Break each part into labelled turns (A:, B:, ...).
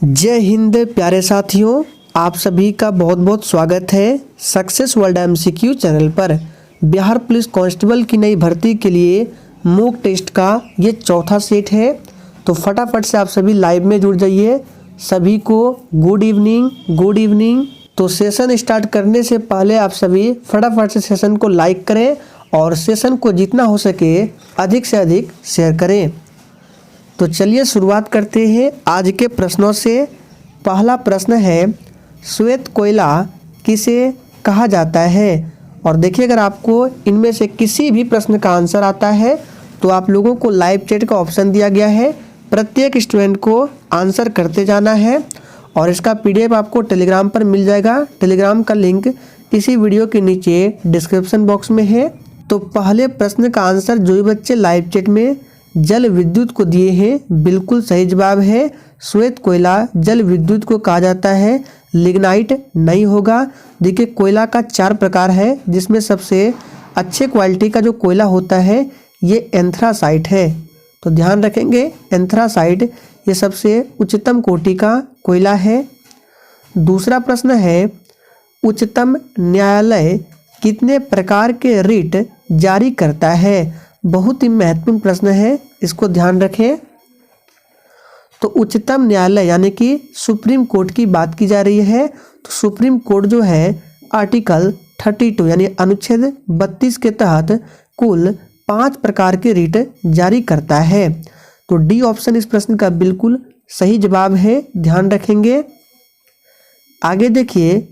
A: जय हिंद प्यारे साथियों, आप सभी का बहुत बहुत स्वागत है सक्सेस वर्ल्ड एमसीक्यू चैनल पर। बिहार पुलिस कांस्टेबल की नई भर्ती के लिए मॉक टेस्ट का ये चौथा सेट है। तो फटाफट से आप सभी लाइव में जुड़ जाइए। सभी को गुड इवनिंग। तो सेशन स्टार्ट करने से पहले आप सभी फटाफट से सेशन को लाइक करें और सेशन को जितना हो सके अधिक से अधिक शेयर करें। तो चलिए शुरुआत करते हैं आज के प्रश्नों से। पहला प्रश्न है, श्वेत कोयला किसे कहा जाता है? और देखिए, अगर आपको इनमें से किसी भी प्रश्न का आंसर आता है तो आप लोगों को लाइव चैट का ऑप्शन दिया गया है। प्रत्येक स्टूडेंट को आंसर करते जाना है और इसका पीडीएफ आपको टेलीग्राम पर मिल जाएगा। टेलीग्राम का लिंक इसी वीडियो के नीचे डिस्क्रिप्शन बॉक्स में है। तो पहले प्रश्न का आंसर जो भी बच्चे लाइव चैट में जल विद्युत को दिए हैं, बिल्कुल सही जवाब है श्वेत कोयला जल विद्युत को कहा जाता है, लिग्नाइट नहीं होगा। देखिए, कोयला का 4 प्रकार है जिसमें सबसे अच्छे क्वालिटी का जो कोयला होता है ये एंथ्रासाइट है। तो ध्यान रखेंगे, एंथ्रासाइट ये सबसे उच्चतम कोटि का कोयला है। दूसरा प्रश्न है, उच्चतम न्यायालय कितने प्रकार के रिट जारी करता है? बहुत ही महत्वपूर्ण प्रश्न है, इसको ध्यान रखें। तो उच्चतम न्यायालय यानी कि सुप्रीम कोर्ट की बात की जा रही है। तो सुप्रीम कोर्ट जो है आर्टिकल 32 यानी अनुच्छेद 32 के तहत कुल 5 प्रकार के रिट जारी करता है। तो डी ऑप्शन इस प्रश्न का बिल्कुल सही जवाब है, ध्यान रखेंगे। आगे देखिए,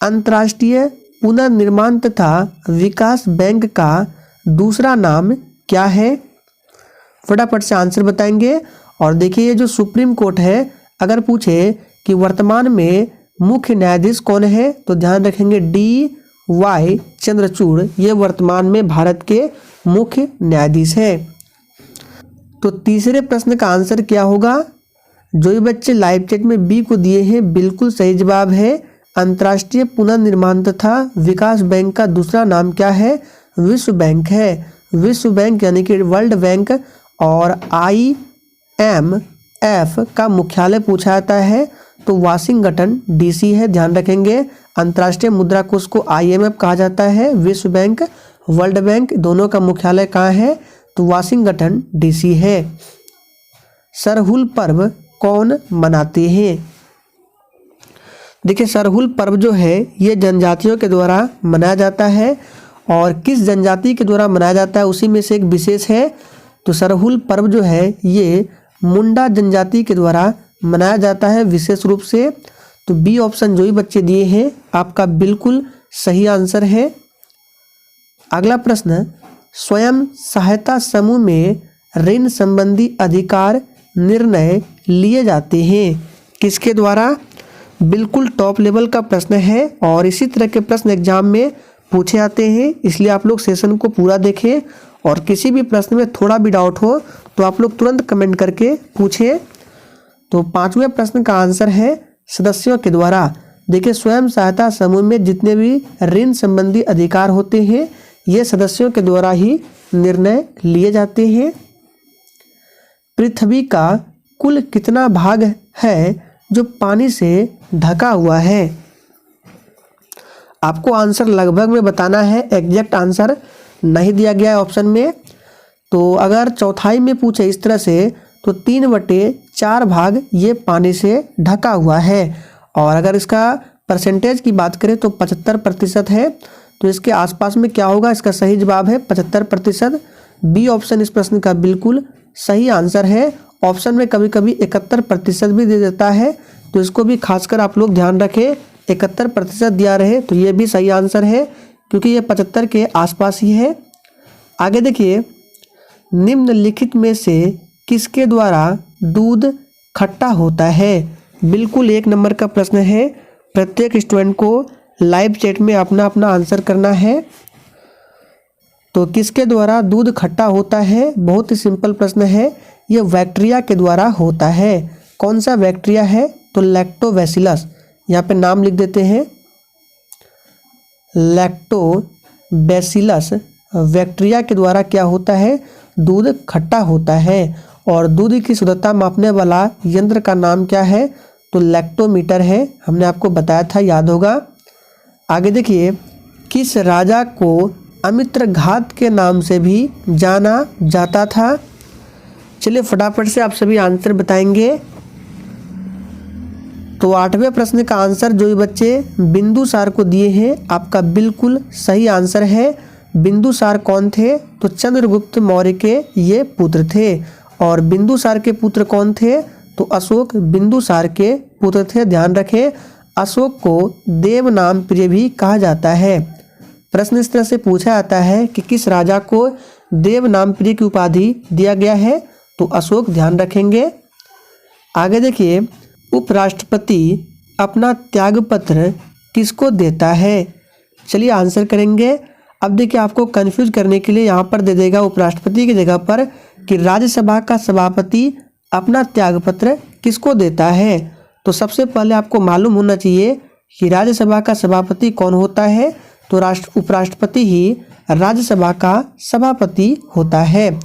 A: अंतर्राष्ट्रीय पुनर्निर्माण तथा विकास बैंक का दूसरा नाम क्या है? फटाफट से आंसर बताएंगे। और देखिए, ये जो सुप्रीम कोर्ट है, अगर पूछे कि वर्तमान में मुख्य न्यायाधीश कौन है तो ध्यान रखेंगे DY चंद्रचूड़, ये वर्तमान में भारत के मुख्य न्यायाधीश है। तो तीसरे प्रश्न का आंसर क्या होगा? जो भी बच्चे लाइव चैट में बी को दिए हैं, बिल्कुल सही जवाब है अंतर्राष्ट्रीय पुनर्निर्माण तथा विकास बैंक का दूसरा नाम क्या है? विश्व बैंक है। विश्व बैंक यानी कि वर्ल्ड बैंक। और IMF का मुख्यालय पूछा जाता है तो वाशिंगटन DC है, ध्यान रखेंगे। अंतर्राष्ट्रीय मुद्रा कोष को IMF कहा जाता है, विश्व बैंक वर्ल्ड बैंक दोनों का मुख्यालय कहाँ है तो वाशिंगटन DC है। सरहुल पर्व कौन मनाते हैं? देखिए, सरहुल पर्व जो है ये जनजातियों के द्वारा मनाया जाता है और किस जनजाति के द्वारा मनाया जाता है उसी में से एक विशेष है। तो सरहुल पर्व जो है ये मुंडा जनजाति के द्वारा मनाया जाता है विशेष रूप से। तो बी ऑप्शन जो ही बच्चे दिए हैं आपका बिल्कुल सही आंसर है। अगला प्रश्न, स्वयं सहायता समूह में ऋण संबंधी अधिकार निर्णय लिए जाते हैं किसके द्वारा? बिल्कुल टॉप लेवल का प्रश्न है और इसी तरह के प्रश्न एग्जाम में पूछे जाते हैं, इसलिए आप लोग सेशन को पूरा देखें और किसी भी प्रश्न में थोड़ा भी डाउट हो तो आप लोग तुरंत कमेंट करके पूछें। तो 5वें प्रश्न का आंसर है सदस्यों के द्वारा। देखिए, स्वयं सहायता समूह में जितने भी ऋण संबंधी अधिकार होते हैं ये सदस्यों के द्वारा ही निर्णय लिए जाते हैं। पृथ्वी का कुल कितना भाग है जो पानी से ढका हुआ है? आपको आंसर लगभग में बताना है, एग्जैक्ट आंसर नहीं दिया गया है ऑप्शन में। तो अगर चौथाई में पूछे इस तरह से तो 3/4 भाग ये पानी से ढका हुआ है। और अगर इसका परसेंटेज की बात करें तो 75% है। तो इसके आसपास में क्या होगा? इसका सही जवाब है 75%। बी ऑप्शन इस प्रश्न का बिल्कुल सही आंसर है। ऑप्शन में कभी कभी 71% भी दे देता है, तो इसको भी खासकर आप लोग ध्यान रखें। 71% दिया रहे तो ये भी सही आंसर है क्योंकि ये 75 के आसपास ही है। आगे देखिए, निम्नलिखित में से किसके द्वारा दूध खट्टा होता है? बिल्कुल 1 नंबर का प्रश्न है। प्रत्येक स्टूडेंट को लाइव चैट में अपना अपना आंसर करना है। तो किसके द्वारा दूध खट्टा होता है? बहुत ही सिंपल प्रश्न है, ये बैक्टीरिया के द्वारा होता है। कौन सा बैक्टीरिया है? तो लैक्टोबैसिलस, यहाँ पे नाम लिख देते हैं, लैक्टोबैसिलस बैक्टीरिया के द्वारा क्या होता है? दूध खट्टा होता है। और दूध की शुद्धता मापने वाला यंत्र का नाम क्या है? तो लैक्टोमीटर है, हमने आपको बताया था, याद होगा। आगे देखिए, किस राजा को अमित्र घात के नाम से भी जाना जाता था? चलिए फटाफट से आप सभी आंसर बताएंगे। तो 8वें प्रश्न का आंसर जो भी बच्चे बिंदुसार को दिए हैं, आपका बिल्कुल सही आंसर है। बिंदुसार कौन थे? तो चंद्रगुप्त मौर्य के ये पुत्र थे। और बिंदुसार के पुत्र कौन थे? तो अशोक बिंदुसार के पुत्र थे। ध्यान रखें, अशोक को देवनाम प्रिय भी कहा जाता है। प्रश्न इस तरह से पूछा जाता है कि किस राजा को देवनाम प्रिय की उपाधि दिया गया है? तो अशोक। ध्यान रखेंगे। आगे देखिए, उपराष्ट्रपति अपना त्यागपत्र किसको देता है? चलिए आंसर करेंगे। अब देखिए, आपको कंफ्यूज करने के लिए यहाँ पर दे देगा उपराष्ट्रपति की जगह पर कि राज्यसभा का सभापति अपना त्यागपत्र किसको देता है। तो सबसे पहले आपको मालूम होना चाहिए कि राज्यसभा का सभापति कौन होता है। तो उपराष्ट्रपति ही राज्यसभा का सभापति होता है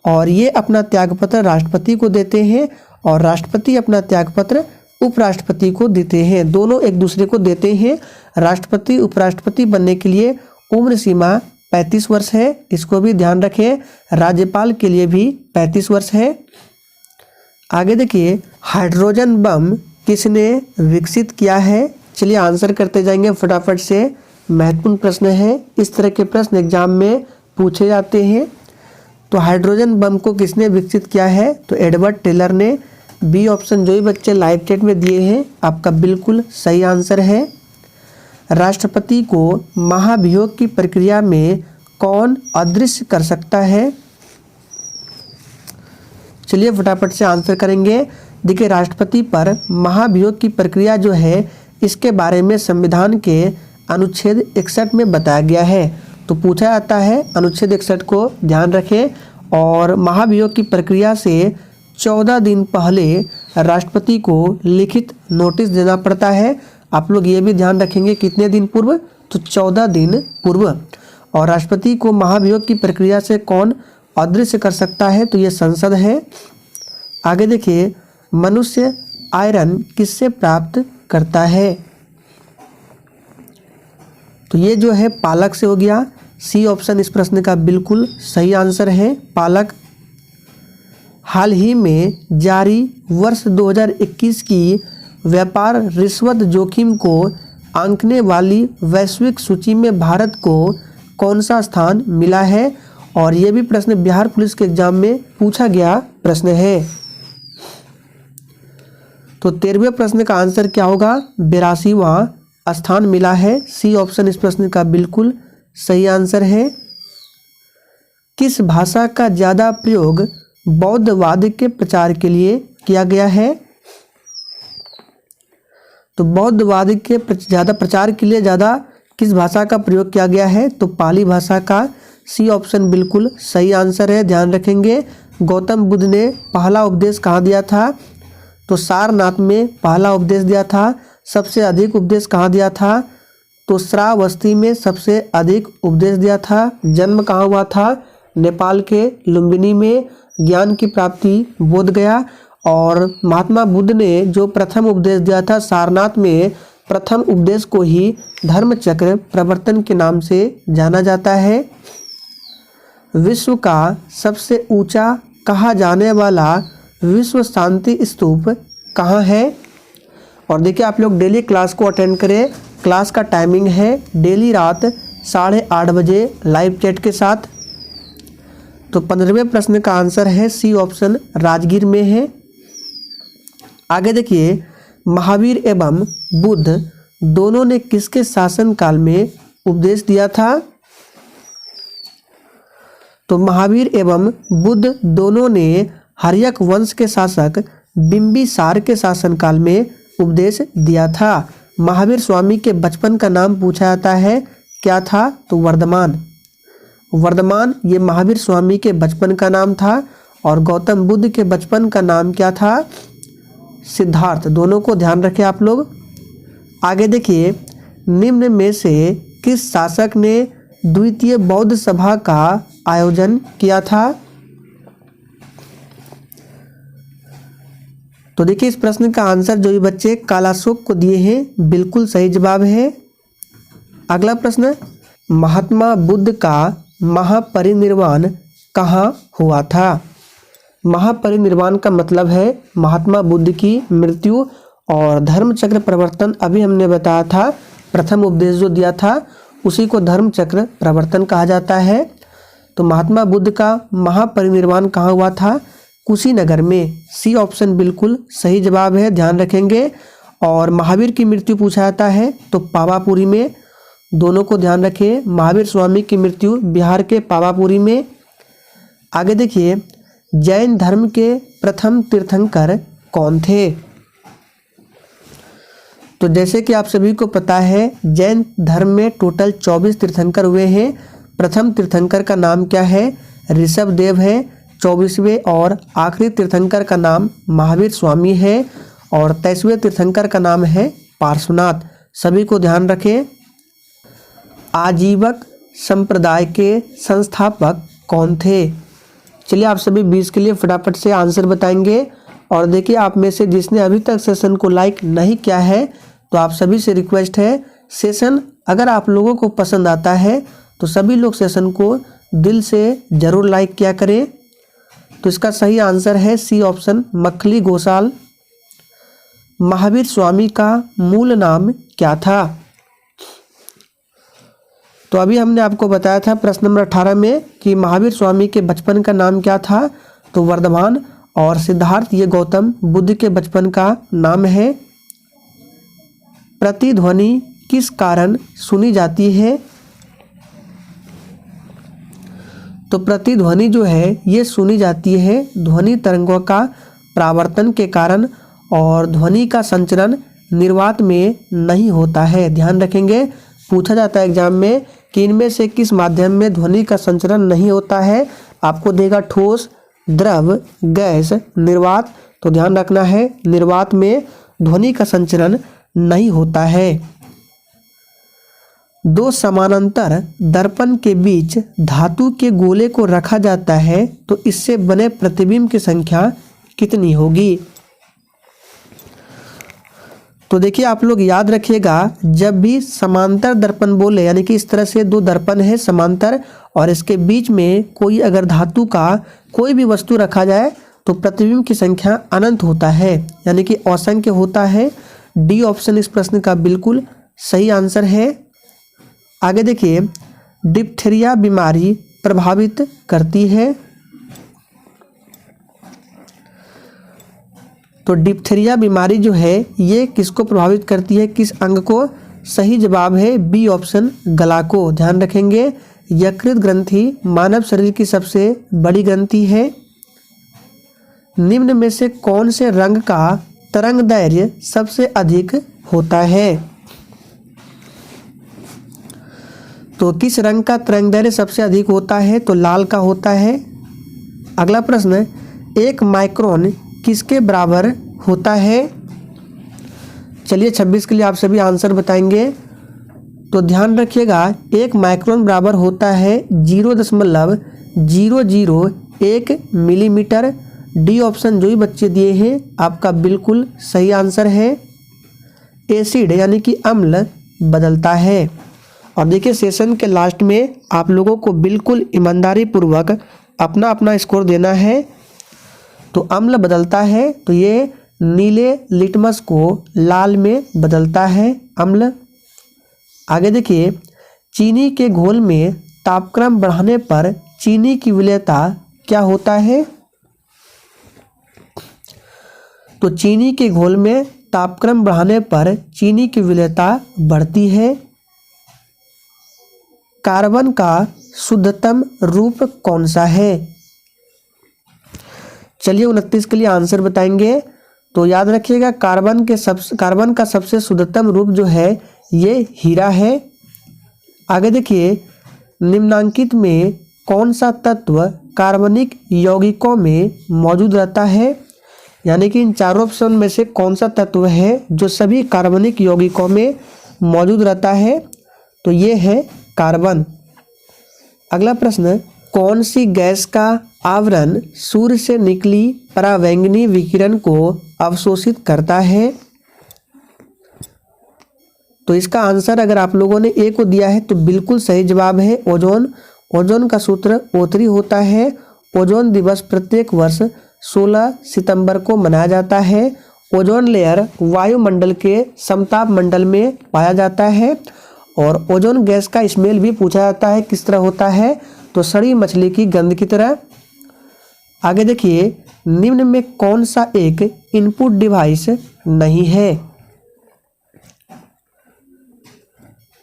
A: और ये अपना त्यागपत्र राष्ट्रपति को देते हैं और राष्ट्रपति अपना त्यागपत्र उपराष्ट्रपति को देते हैं। दोनों एक दूसरे को देते हैं। राष्ट्रपति उपराष्ट्रपति बनने के लिए उम्र सीमा 35 वर्ष है, इसको भी ध्यान रखें। राज्यपाल के लिए भी 35 वर्ष है। आगे देखिए, हाइड्रोजन बम किसने विकसित किया है? चलिए आंसर करते जाएंगे फटाफट से। महत्वपूर्ण प्रश्न है, इस तरह के प्रश्न एग्जाम में पूछे जाते हैं। तो हाइड्रोजन बम को किसने विकसित किया है? तो एडवर्ड टेलर ने। बी ऑप्शन जो भी बच्चे लाइव चैट में दिए हैं, आपका बिल्कुल सही आंसर है। राष्ट्रपति को महाभियोग की प्रक्रिया में कौन अदृश्य कर सकता है? चलिए फटाफट से आंसर करेंगे। देखिए, राष्ट्रपति पर महाभियोग की प्रक्रिया जो है, इसके बारे में संविधान के अनुच्छेद 61 में बताया गया है। तो पूछा जाता है, अनुच्छेद 61 को ध्यान रखें। और महाभियोग की प्रक्रिया से 14 दिन पहले राष्ट्रपति को लिखित नोटिस देना पड़ता है। आप लोग ये भी ध्यान रखेंगे, कितने दिन पूर्व? तो 14 दिन पूर्व। और राष्ट्रपति को महाभियोग की प्रक्रिया से कौन अदृश्य कर सकता है? तो ये संसद है। आगे देखिए, मनुष्य आयरन किससे प्राप्त करता है? तो ये जो है पालक से हो गया। सी ऑप्शन इस प्रश्न का बिल्कुल सही आंसर है, पालक। हाल ही में जारी वर्ष 2021 की व्यापार रिश्वत जोखिम को आंकने वाली वैश्विक सूची में भारत को कौन सा स्थान मिला है? और ये भी प्रश्न बिहार पुलिस के एग्जाम में पूछा गया प्रश्न है। तो 13वें प्रश्न का आंसर क्या होगा? 82वां स्थान मिला है। सी ऑप्शन इस प्रश्न का बिल्कुल सही आंसर है। किस भाषा का ज़्यादा प्रयोग बौद्धवाद के प्रचार के लिए किया गया है? तो बौद्धवाद के ज़्यादा प्रचार के लिए ज़्यादा किस भाषा का प्रयोग किया गया है? तो पाली भाषा का। सी ऑप्शन बिल्कुल सही आंसर है, ध्यान रखेंगे। गौतम बुद्ध ने पहला उपदेश कहाँ दिया था? तो सारनाथ में पहला उपदेश दिया था। सबसे अधिक उपदेश कहाँ दिया था? तो श्रावस्ती में सबसे अधिक उपदेश दिया था। जन्म कहाँ हुआ था? नेपाल के लुम्बिनी में। ज्ञान की प्राप्ति बोध गया। और महात्मा बुद्ध ने जो प्रथम उपदेश दिया था सारनाथ में, प्रथम उपदेश को ही धर्मचक्र प्रवर्तन के नाम से जाना जाता है। विश्व का सबसे ऊंचा कहा जाने वाला विश्व शांति स्तूप कहाँ है? और देखिए, आप लोग डेली क्लास को अटेंड करें। क्लास का टाइमिंग है डेली रात 8:30 बजे लाइव चैट के साथ। तो 15वें प्रश्न का आंसर है सी ऑप्शन, राजगीर में है। आगे देखिए, महावीर एवं बुद्ध दोनों ने किसके शासन काल में उपदेश दिया था? तो महावीर एवं बुद्ध दोनों ने हर्यक वंश के शासक बिंबिसार के शासनकाल में उपदेश दिया था। महावीर स्वामी के बचपन का नाम पूछा जाता है, क्या था? तो वर्धमान। वर्धमान ये महावीर स्वामी के बचपन का नाम था। और गौतम बुद्ध के बचपन का नाम क्या था? सिद्धार्थ। दोनों को ध्यान रखें आप लोग। आगे देखिए, निम्न में से किस शासक ने द्वितीय बौद्ध सभा का आयोजन किया था? तो देखिए इस प्रश्न का आंसर जो भी बच्चे कालाशोक को दिए हैं बिल्कुल सही जवाब है। अगला प्रश्न, महात्मा बुद्ध का महापरिनिर्वाण कहाँ हुआ था? महापरिनिर्वाण का मतलब है महात्मा बुद्ध की मृत्यु, और धर्म चक्र प्रवर्तन अभी हमने बताया था, प्रथम उपदेश जो दिया था उसी को धर्म चक्र प्रवर्तन कहा जाता है। तो महात्मा बुद्ध का महापरिनिर्वाण कहाँ हुआ था? कुशीनगर में। सी ऑप्शन बिल्कुल सही जवाब है, ध्यान रखेंगे। और महावीर की मृत्यु पूछा जाता है तो पावापुरी में, दोनों को ध्यान रखें। महावीर स्वामी की मृत्यु बिहार के पावापुरी में। आगे देखिए, जैन धर्म के प्रथम तीर्थंकर कौन थे? तो जैसे कि आप सभी को पता है जैन धर्म में टोटल 24 तीर्थंकर हुए हैं। प्रथम तीर्थंकर का नाम क्या है? ऋषभदेव है 24वें, और आखिरी तीर्थंकर का नाम महावीर स्वामी है, और 23वें तीर्थंकर का नाम है पार्श्वनाथ। सभी को ध्यान रखें। आजीवक संप्रदाय के संस्थापक कौन थे? चलिए आप सभी 20 के लिए फटाफट से आंसर बताएंगे। और देखिए आप में से जिसने अभी तक सेशन को लाइक नहीं किया है तो आप सभी से रिक्वेस्ट है, सेशन अगर आप लोगों को पसंद आता है तो सभी लोग सेशन को दिल से ज़रूर लाइक किया करें। तो इसका सही आंसर है सी ऑप्शन, मखली घोषाल। महावीर स्वामी का मूल नाम क्या था? तो अभी हमने आपको बताया था प्रश्न नंबर 18 में कि महावीर स्वामी के बचपन का नाम क्या था? तो वर्धमान। और सिद्धार्थ ये गौतम बुद्ध के बचपन का नाम है। प्रतिध्वनि किस कारण सुनी जाती है? तो प्रतिध्वनि जो है ये सुनी जाती है ध्वनि तरंगों का परावर्तन के कारण, और ध्वनि का संचरण निर्वात में नहीं होता है। ध्यान रखेंगे, पूछा जाता है एग्जाम में कि इनमें से किस माध्यम में ध्वनि का संचरण नहीं होता है। आपको देगा ठोस, द्रव, गैस, निर्वात। तो ध्यान रखना है निर्वात में ध्वनि का संचरण नहीं होता है। दो समानांतर दर्पण के बीच धातु के गोले को रखा जाता है तो इससे बने प्रतिबिंब की संख्या कितनी होगी? तो देखिए आप लोग याद रखिएगा, जब भी समांतर दर्पण बोले यानी कि इस तरह से दो दर्पण है समांतर और इसके बीच में कोई अगर धातु का कोई भी वस्तु रखा जाए तो प्रतिबिंब की संख्या अनंत होता है, यानी कि असंख्य होता है। डी ऑप्शन इस प्रश्न का बिल्कुल सही आंसर है। आगे देखिए, डिप्थीरिया बीमारी प्रभावित करती है। तो डिप्थीरिया बीमारी जो है ये किसको प्रभावित करती है, किस अंग को? सही जवाब है बी ऑप्शन, गला को। ध्यान रखेंगे, यकृत ग्रंथि मानव शरीर की सबसे बड़ी ग्रंथि है। निम्न में से कौन से रंग का तरंग दैर्घ्य सबसे अधिक होता है? तो किस रंग का तरंग दैर्घ्य सबसे अधिक होता है? तो लाल का होता है। अगला प्रश्न, 1 माइक्रोन किसके बराबर होता है? चलिए 26 के लिए आप सभी आंसर बताएंगे। तो ध्यान रखिएगा, 1 माइक्रोन बराबर होता है 0.001 मिलीमीटर। डी ऑप्शन जो भी बच्चे दिए हैं आपका बिल्कुल सही आंसर है। एसिड यानी कि अम्ल बदलता है। और देखिए सेशन के लास्ट में आप लोगों को बिल्कुल ईमानदारी पूर्वक अपना अपना स्कोर देना है। तो अम्ल बदलता है तो ये नीले लिटमस को लाल में बदलता है अम्ल। आगे देखिए, चीनी के घोल में तापक्रम बढ़ाने पर चीनी की विलेयता क्या होता है? तो चीनी के घोल में तापक्रम बढ़ाने पर चीनी की विलेयता बढ़ती है। कार्बन का शुद्धतम रूप कौन सा है? चलिए 29 के लिए आंसर बताएंगे। तो याद रखिएगा, कार्बन का सबसे शुद्धतम रूप जो है ये हीरा है। आगे देखिए, निम्नांकित में कौन सा तत्व कार्बनिक यौगिकों में मौजूद रहता है? यानी कि इन चारों ऑप्शन में से कौन सा तत्व है जो सभी कार्बनिक यौगिकों में मौजूद रहता है? तो ये है कार्बन। अगला प्रश्न, कौन सी गैस का आवरण सूर्य से निकली परावैंगनी विकिरण को अवशोषित करता है। तो इसका आंसर अगर आप लोगों ने ए को दिया है तो बिल्कुल सही जवाब है ओजोन। ओजोन का सूत्र O3 होता है। ओजोन दिवस प्रत्येक वर्ष 16 सितंबर को मनाया जाता है। ओजोन लेयर वायुमंडल के समताप मंडल में पाया जाता है। और ओजोन गैस का स्मेल भी पूछा जाता है, किस तरह होता है, तो सड़ी मछली की गंध की तरह। आगे देखिए, निम्न में कौन सा एक इनपुट डिवाइस नहीं है?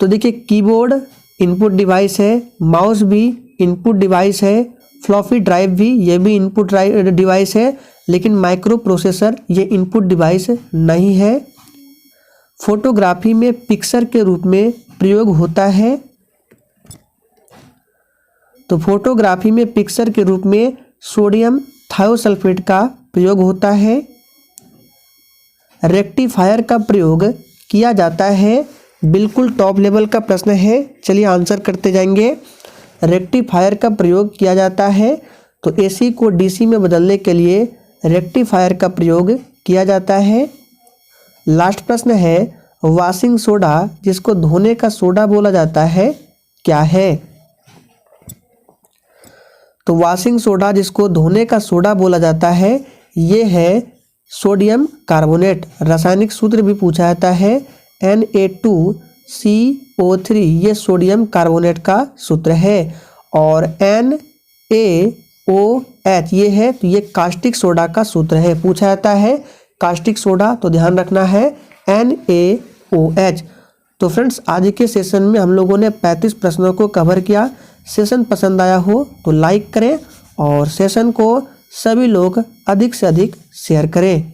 A: तो देखिए, कीबोर्ड इनपुट डिवाइस है, माउस भी इनपुट डिवाइस है, फ्लॉपी ड्राइव भी, ये भी इनपुट डिवाइस है, लेकिन माइक्रो प्रोसेसर ये इनपुट डिवाइस नहीं है। फोटोग्राफी में पिक्चर के रूप में प्रयोग होता है। तो फोटोग्राफी में पिक्चर के रूप में सोडियम थायोसल्फेट का प्रयोग होता है। रेक्टिफायर का प्रयोग किया जाता है। बिल्कुल टॉप लेवल का प्रश्न है, चलिए आंसर करते जाएंगे। रेक्टिफायर का प्रयोग किया जाता है, तो एसी को डीसी में बदलने के लिए रेक्टिफायर का प्रयोग किया जाता है। लास्ट प्रश्न है, वॉशिंग सोडा जिसको धोने का सोडा बोला जाता है क्या है? तो वॉशिंग सोडा जिसको धोने का सोडा बोला जाता है ये है सोडियम कार्बोनेट। रासायनिक सूत्र भी पूछा जाता है Na2CO3, ये सोडियम कार्बोनेट का सूत्र है। और NaOH ये है, तो ये कास्टिक सोडा का सूत्र है, पूछा जाता है कास्टिक सोडा, तो ध्यान रखना है NaOH। तो फ्रेंड्स, आज के सेशन में हम लोगों ने 35 प्रश्नों को कवर किया। सेशन पसंद आया हो तो लाइक करें और सेशन को सभी लोग अधिक से अधिक शेयर करें।